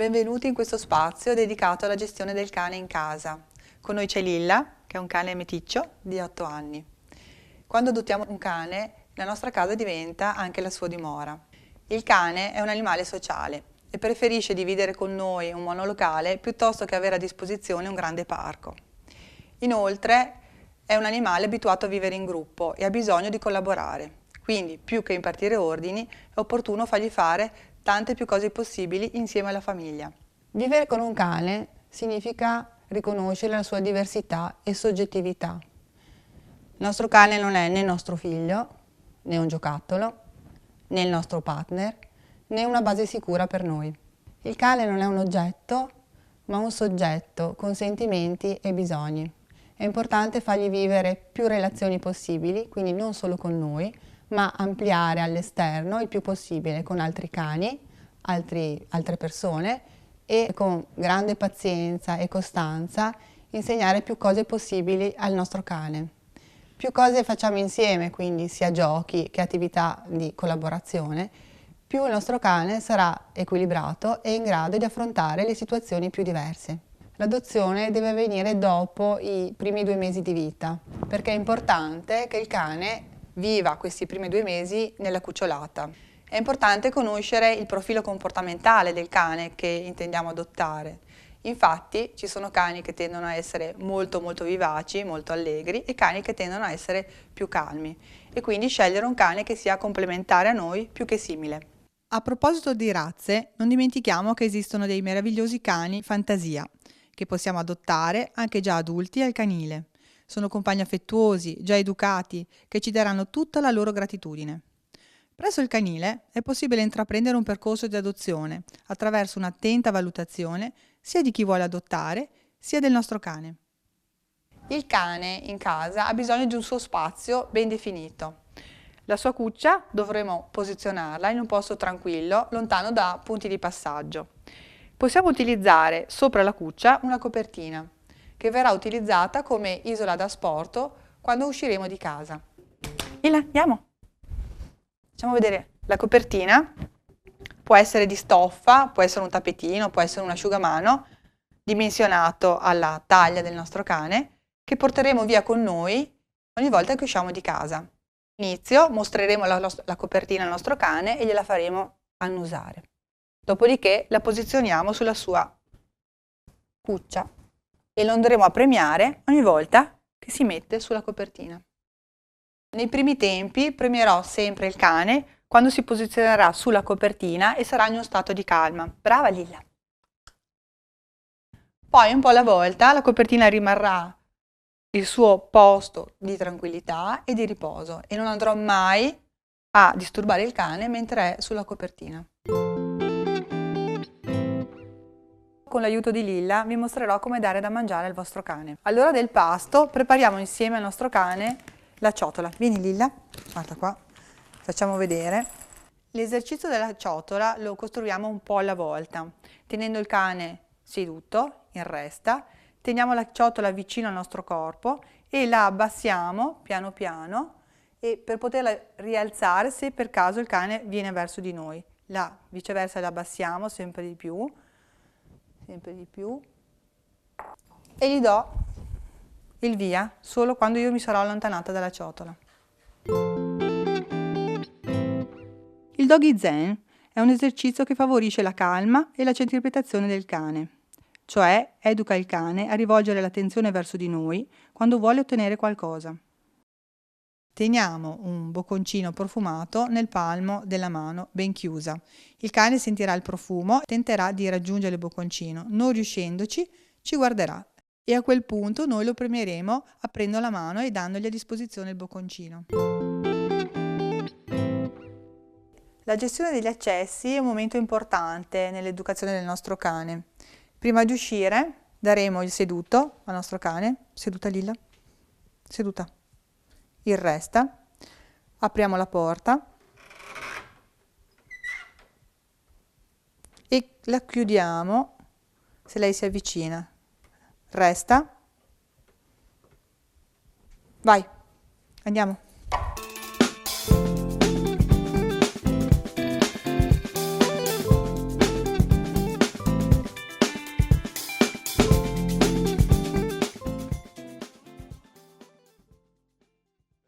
benvenuti in questo spazio dedicato alla gestione del cane in casa. Con noi c'è Lilla, che è un cane meticcio di 8 anni. Quando adottiamo un cane, la nostra casa diventa anche la sua dimora. Il cane è un animale sociale e preferisce dividere con noi un monolocale piuttosto che avere a disposizione un grande parco. Inoltre è un animale abituato a vivere in gruppo e ha bisogno di collaborare. Quindi, più che impartire ordini, è opportuno fargli fare tante più cose possibili insieme alla famiglia. Vivere con un cane significa riconoscere la sua diversità e soggettività. Il nostro cane non è né nostro figlio, né un giocattolo, né il nostro partner, né una base sicura per noi. Il cane non è un oggetto, ma un soggetto con sentimenti e bisogni. È importante fargli vivere più relazioni possibili, quindi non solo con noi, ma ampliare all'esterno il più possibile con altri cani, altre persone e con grande pazienza e costanza insegnare più cose possibili al nostro cane. Più cose facciamo insieme, quindi sia giochi che attività di collaborazione, più il nostro cane sarà equilibrato e in grado di affrontare le situazioni più diverse. L'adozione deve avvenire dopo i primi 2 mesi di vita, perché è importante che il cane viva questi primi 2 mesi nella cucciolata. È importante conoscere il profilo comportamentale del cane che intendiamo adottare. Infatti ci sono cani che tendono a essere molto vivaci, molto allegri e cani che tendono a essere più calmi e quindi scegliere un cane che sia complementare a noi più che simile. A proposito di razze, non dimentichiamo che esistono dei meravigliosi cani fantasia che possiamo adottare anche già adulti al canile. Sono compagni affettuosi, già educati, che ci daranno tutta la loro gratitudine. Presso il canile è possibile intraprendere un percorso di adozione attraverso un'attenta valutazione sia di chi vuole adottare sia del nostro cane. Il cane in casa ha bisogno di un suo spazio ben definito. La sua cuccia dovremo posizionarla in un posto tranquillo, lontano da punti di passaggio. Possiamo utilizzare sopra la cuccia una copertina che verrà utilizzata come isola da asporto quando usciremo di casa. Lilla, andiamo! Facciamo vedere la copertina. Può essere di stoffa, può essere un tappetino, può essere un asciugamano dimensionato alla taglia del nostro cane che porteremo via con noi ogni volta che usciamo di casa. All'inizio mostreremo la copertina al nostro cane e gliela faremo annusare. Dopodiché la posizioniamo sulla sua cuccia e lo andremo a premiare ogni volta che si mette sulla copertina. Nei primi tempi premierò sempre il cane quando si posizionerà sulla copertina e sarà in uno stato di calma. Brava Lilla! Poi un po' alla volta la copertina rimarrà il suo posto di tranquillità e di riposo e non andrò mai a disturbare il cane mentre è sulla copertina. Con l'aiuto di Lilla vi mostrerò come dare da mangiare al vostro cane. All'ora del pasto prepariamo insieme al nostro cane la ciotola. Vieni Lilla, guarda qua, facciamo vedere. L'esercizio della ciotola lo costruiamo un po' alla volta, tenendo il cane seduto in resta, teniamo la ciotola vicino al nostro corpo e la abbassiamo piano piano e per poterla rialzare se per caso il cane viene verso di noi. Viceversa la abbassiamo sempre di più e gli do il via solo quando io mi sarò allontanata dalla ciotola. Il Doggy Zen è un esercizio che favorisce la calma e la centripetazione del cane, cioè educa il cane a rivolgere l'attenzione verso di noi quando vuole ottenere qualcosa. Teniamo un bocconcino profumato nel palmo della mano ben chiusa. Il cane sentirà il profumo e tenterà di raggiungere il bocconcino. Non riuscendoci, ci guarderà e a quel punto noi lo premieremo aprendo la mano e dandogli a disposizione il bocconcino. La gestione degli accessi è un momento importante nell'educazione del nostro cane. Prima di uscire daremo il seduto al nostro cane. Seduta Lilla? Seduta. Il resta, apriamo la porta e la chiudiamo se lei si avvicina. Resta. Vai, andiamo.